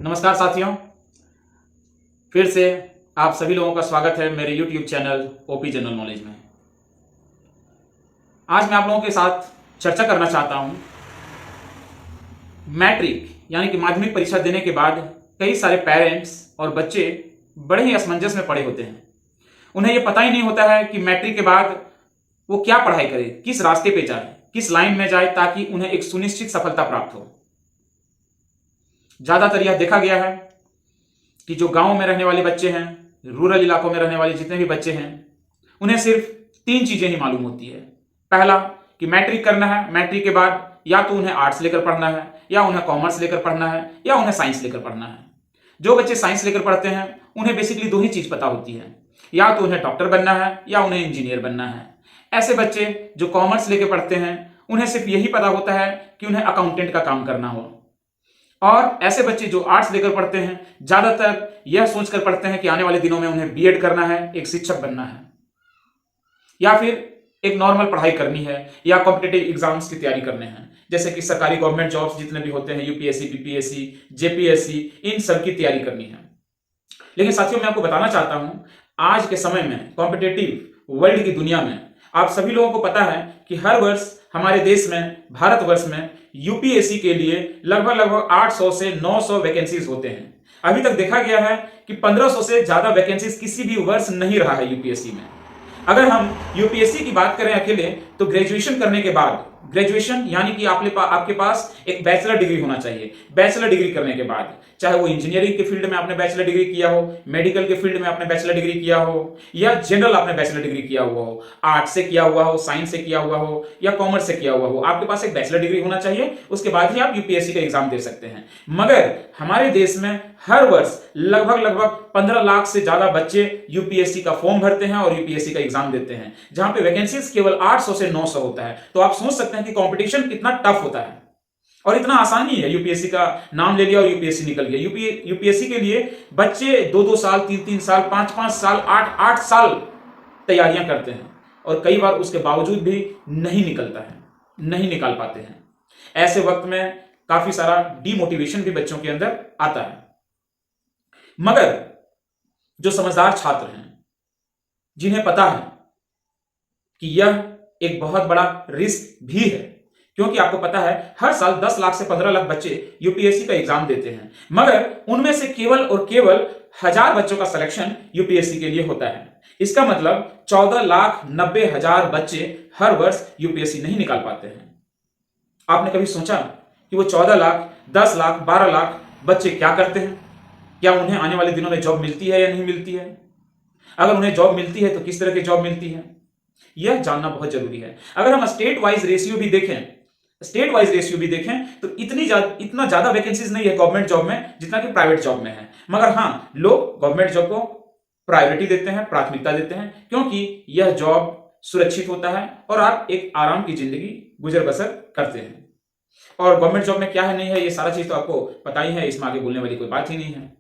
नमस्कार साथियों, फिर से आप सभी लोगों का स्वागत है मेरे YouTube channel OP general knowledge में। आज मैं आप लोगों के साथ चर्चा करना चाहता हूं मैट्रिक यानी कि माध्यमिक परीक्षा देने के बाद कई सारे पेरेंट्स और बच्चे बड़े ही असमंजस में पड़े होते हैं। उन्हें यह पता ही नहीं होता है कि मैट्रिक के बाद वो क्या पढ़ाई करे, किस रास्ते पे जाए, किस लाइन में जाए ताकि उन्हें एक सुनिश्चित सफलता प्राप्त हो। ज्यादातर यह देखा गया है कि जो गांव में रहने वाले बच्चे हैं, रूरल इलाकों में रहने वाले जितने भी बच्चे हैं, उन्हें सिर्फ 3 चीजें ही मालूम होती है। पहला कि मैट्रिक करना है, मैट्रिक के बाद या तो उन्हें आर्ट्स लेकर पढ़ना है, या उन्हें कॉमर्स लेकर पढ़ना है, या उन्हें साइंस लेकर पढ़ना है। जो बच्चे साइंस लेकर पढ़ते हैं उन्हें बेसिकली 2 ही चीज पता होती है, या तो उन्हें डॉक्टर बनना है या उन्हें इंजीनियर बनना है। ऐसे बच्चे जो कॉमर्स लेकर पढ़ते हैं उन्हें सिर्फ यही पता होता है कि उन्हें अकाउंटेंट का काम करना हो। और ऐसे बच्चे जो आर्ट्स लेकर पढ़ते हैं ज्यादातर यह सोचकर पढ़ते हैं कि आने वाले दिनों में उन्हें बीएड करना है, एक शिक्षक बनना है, या फिर एक नॉर्मल पढ़ाई करनी है, या कॉम्पिटिटिव एग्जाम्स की तैयारी करने हैं, जैसे कि सरकारी गवर्नमेंट जॉब्स जितने भी होते हैं, यूपीएससी, बीपीएससी, जेपीएससी, इन सब की तैयारी करनी है। लेकिन साथियों, मैं आपको बताना चाहता हूं, आज के समय में कॉम्पिटिटिव वर्ल्ड की दुनिया में आप सभी लोगों को पता है कि हर वर्ष हमारे देश में, भारतवर्ष में यूपीएससी के लिए लगभग 800 से 900 वैकेंसीज होते हैं। अभी तक देखा गया है कि 1500 से ज्यादा वैकेंसीज किसी भी वर्ष नहीं रहा है यूपीएससी में। अगर हम यूपीएससी की बात करें अकेले, तो ग्रेजुएशन करने के बाद, ग्रेजुएशन यानी कि आपके पास एक बैचलर डिग्री होना चाहिए। बैचलर डिग्री करने के बाद, चाहे वो इंजीनियरिंग के फील्ड में आपने बैचलर डिग्री किया हो, मेडिकल के फील्ड में आपने बैचलर डिग्री किया हो, या जनरल आपने बैचलर डिग्री किया हुआ हो, आर्ट्स से किया हुआ हो, साइंस से किया हुआ हो, या कॉमर्स से किया हुआ हो, आपके पास एक बैचलर डिग्री होना चाहिए। उसके बाद ही आप यूपीएससी का एग्जाम दे सकते हैं। मगर हमारे देश में हर वर्ष लगभग 15 लाख से ज्यादा बच्चे यूपीएससी का फॉर्म भरते हैं और यूपीएससी का एग्जाम देते हैं, जहां पे वैकेंसीज केवल 800 से 900 होता है। तो आप सोच सकते हैं कि कंपटीशन कितना टफ होता है, और इतना आसान नहीं है। यूपीएससी का नाम ले लिया और यूपीएससी निकल गया। यूपीएससी के लिए बच्चे 2-2 साल, 3-3 साल, 5-5 साल, 8-8 साल तैयारियां करते हैं, और कई बार उसके बावजूद भी नहीं निकलता है, नहीं निकाल पाते हैं। ऐसे वक्त में काफी सारा डिमोटिवेशन भी बच्चों के अंदर आता है। मगर जो समझदार छात्र हैं, जिन्हें पता है कि यह एक बहुत बड़ा रिस्क भी है, क्योंकि आपको पता है हर साल 10 लाख से 15 लाख बच्चे यूपीएससी का एग्जाम देते हैं, मगर उनमें से केवल और केवल 1000 बच्चों का सिलेक्शन यूपीएससी के लिए होता है। इसका मतलब 14,90,000 बच्चे हर वर्ष यूपीएससी नहीं निकाल पाते हैं। आपने कभी सोचा कि वो 14 लाख, 10 लाख, 12 लाख बच्चे क्या करते हैं? क्या उन्हें आने वाले दिनों में जॉब मिलती है या नहीं मिलती है? अगर उन्हें जॉब मिलती है तो किस तरह की जॉब मिलती है, यह जानना बहुत जरूरी है। अगर हम स्टेट वाइज रेशियो भी देखें तो इतना ज्यादा वैकेंसीज नहीं है गवर्नमेंट जॉब में जितना कि प्राइवेट जॉब में है। मगर हाँ, लोग गवर्नमेंट जॉब को प्रायोरिटी देते हैं, प्राथमिकता देते हैं, क्योंकि यह जॉब सुरक्षित होता है और आप एक आराम की जिंदगी गुजर बसर करते हैं। और गवर्नमेंट जॉब में क्या है नहीं है, ये सारा चीज तो आपको पता ही है, इसमें आगे बोलने वाली कोई बात ही नहीं है।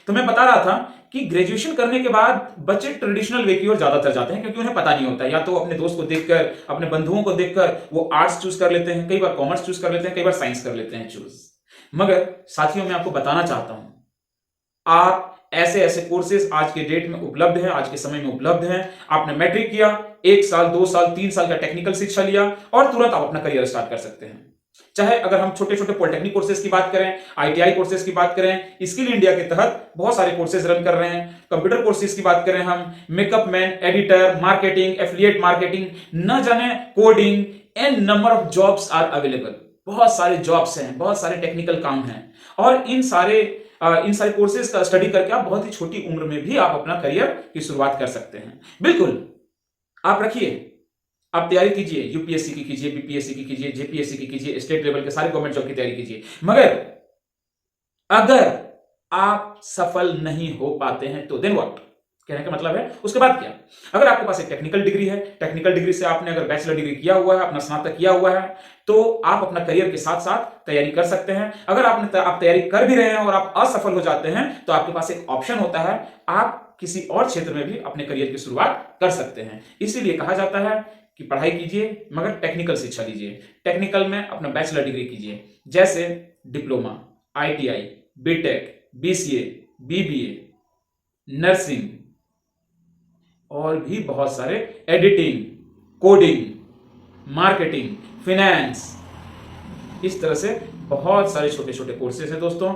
तो मैं बता रहा था कि ग्रेजुएशन करने के बाद बच्चे ट्रेडिशनल वे की ओर ज्यादातर जाते हैं, क्योंकि उन्हें पता नहीं होता। या तो अपने दोस्त को देखकर, अपने बंधुओं को देखकर वो आर्ट्स चूज कर लेते हैं, कई बार कॉमर्स चूज कर लेते हैं, कई बार साइंस कर लेते हैं चूज। मगर साथियों, मैं आपको बताना चाहता हूं, आप ऐसे कोर्सेज आज के डेट में उपलब्ध हैं, आज के समय में उपलब्ध हैं। आपने मैट्रिक किया, 1 साल, 2 साल, 3 साल का टेक्निकल शिक्षा लिया और तुरंत आप अपना करियर स्टार्ट कर सकते हैं। चाहे अगर हम छोटे छोटे पॉलिटेक्निक कोर्सेज की बात करें, आईटीआई कोर्सेज की बात करें, स्किल इंडिया के तहत बहुत सारे कोर्सेज रन कर रहे हैं। कंप्यूटर कोर्सेज की बात करें हम, makeup man, editor, marketing, affiliate marketing, न जाने coding, and number of jobs are available. बहुत सारे जॉब्स हैं, बहुत सारे टेक्निकल काम हैं, और इन सारे कोर्सेज का स्टडी करके आप बहुत ही छोटी उम्र में भी आप अपना करियर की शुरुआत कर सकते हैं। बिल्कुल, आप रखिए, आप तैयारी कीजिए, यूपीएससी की कीजिए, बीपीएससी की कीजिए, जेपीएससी की कीजिए, स्टेट लेवल के सारे गवर्नमेंट जॉब की तैयारी कीजिए। मगर अगर आप सफल नहीं हो पाते हैं तो देन व्हाट? कहने का मतलब है उसके बाद क्या? अगर आपके पास एक टेक्निकल डिग्री है, टेक्निकल डिग्री से आपने अगर बैचलर डिग्री किया हुआ है, अपना स्नातक किया हुआ है, तो आप अपना करियर के साथ साथ तैयारी कर सकते हैं। अगर आप तैयारी कर भी रहे हैं और आप असफल हो जाते हैं, तो आपके पास एक ऑप्शन होता है, आप किसी और क्षेत्र में भी अपने करियर की शुरुआत कर सकते हैं। इसीलिए कहा जाता है कि पढ़ाई कीजिए मगर टेक्निकल शिक्षा लीजिए। टेक्निकल में अपना बैचलर डिग्री कीजिए, जैसे diploma, ITI, BTech, BCA, BBA, nursing और भी बहुत सारे, एडिटिंग, कोडिंग, मार्केटिंग, फिनेंस, इस तरह से बहुत सारे छोटे छोटे कोर्सेज हैं दोस्तों।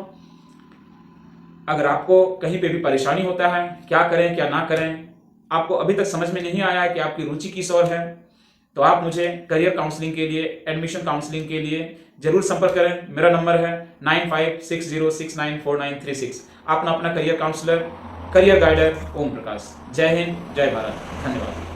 अगर आपको कहीं पे भी परेशानी होता है, क्या करें क्या ना करें, आपको अभी तक समझ में नहीं आया है कि आपकी रुचि किस ओर है, तो आप मुझे करियर काउंसलिंग के लिए, एडमिशन काउंसलिंग के लिए जरूर संपर्क करें। मेरा नंबर है 9560694936। अपना career counsellor, career guider Om Prakash. जय हिंद, जय भारत, धन्यवाद।